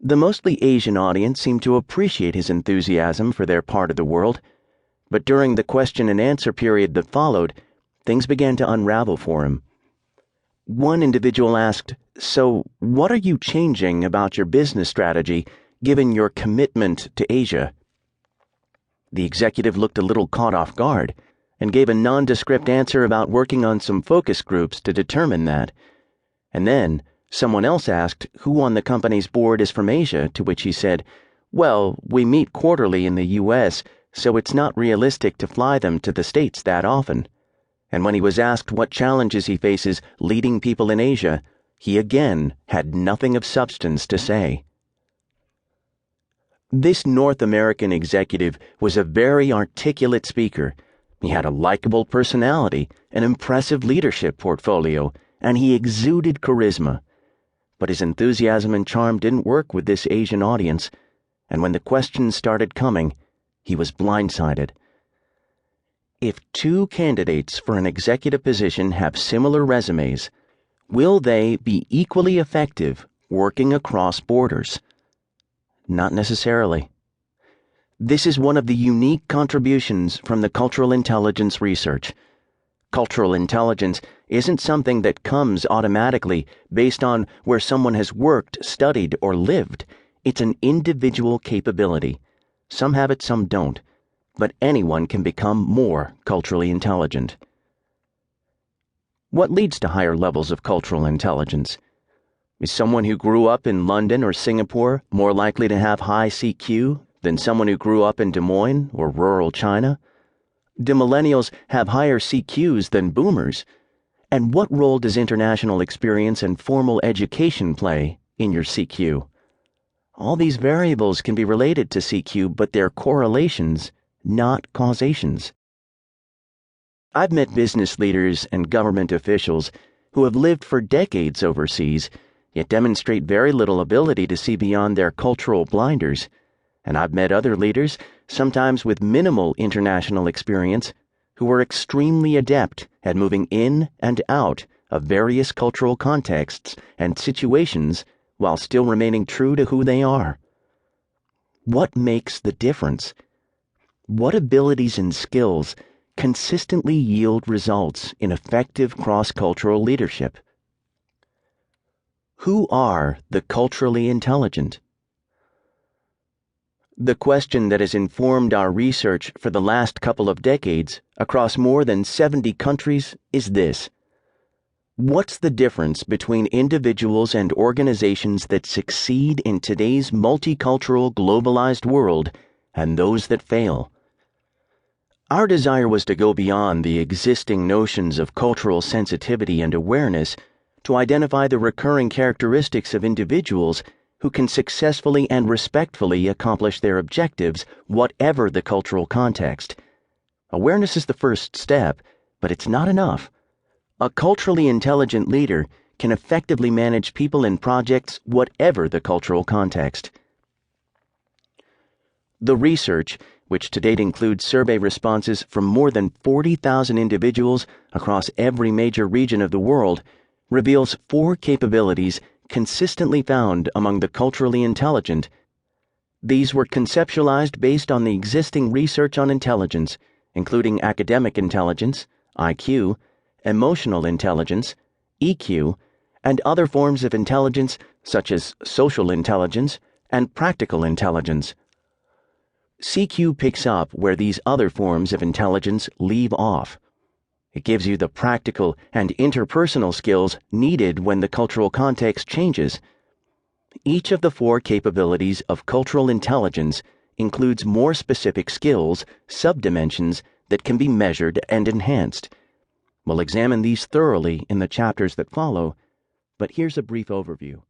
The mostly Asian audience seemed to appreciate his enthusiasm for their part of the world, but during the question and answer period that followed, things began to unravel for him. One individual asked, "So, what are you changing about your business strategy given your commitment to Asia?" The executive looked a little caught off guard and gave a nondescript answer about working on some focus groups to determine that. And then someone else asked who on the company's board is from Asia, to which he said, "Well, we meet quarterly in the US, so it's not realistic to fly them to the States that often." And when he was asked what challenges he faces leading people in Asia, he again had nothing of substance to say. This North American executive was a very articulate speaker. He had a likable personality, an impressive leadership portfolio, and he exuded charisma. But his enthusiasm and charm didn't work with this Asian audience, and when the questions started coming, he was blindsided. If two candidates for an executive position have similar resumes, will they be equally effective working across borders? Not necessarily. This is one of the unique contributions from the cultural intelligence research. Cultural intelligence isn't something that comes automatically based on where someone has worked, studied, or lived. It's an individual capability. Some have it, some don't. But anyone can become more culturally intelligent. What leads to higher levels of cultural intelligence? Is someone who grew up in London or Singapore more likely to have high CQ than someone who grew up in Des Moines or rural China? Do millennials have higher CQs than boomers? And what role does international experience and formal education play in your CQ? All these variables can be related to CQ, but they're correlations, not causations. I've met business leaders and government officials who have lived for decades overseas, yet demonstrate very little ability to see beyond their cultural blinders. And I've met other leaders, sometimes with minimal international experience, who are extremely adept at moving in and out of various cultural contexts and situations while still remaining true to who they are. What makes the difference? What abilities and skills consistently yield results in effective cross-cultural leadership? Who are the culturally intelligent? The question that has informed our research for the last couple of decades across more than 70 countries is this: what's the difference between individuals and organizations that succeed in today's multicultural, globalized world and those that fail? Our desire was to go beyond the existing notions of cultural sensitivity and awareness to identify the recurring characteristics of individuals who can successfully and respectfully accomplish their objectives, whatever the cultural context. Awareness is the first step, but it's not enough. A culturally intelligent leader can effectively manage people and projects, whatever the cultural context. The research, which to date includes survey responses from more than 40,000 individuals across every major region of the world, reveals 4 capabilities consistently found among the culturally intelligent. These were conceptualized based on the existing research on intelligence, including academic intelligence, IQ, emotional intelligence, EQ, and other forms of intelligence such as social intelligence and practical intelligence. CQ picks up where these other forms of intelligence leave off. It gives you the practical and interpersonal skills needed when the cultural context changes. Each of the 4 capabilities of cultural intelligence includes more specific skills, subdimensions that can be measured and enhanced. We'll examine these thoroughly in the chapters that follow, but here's a brief overview.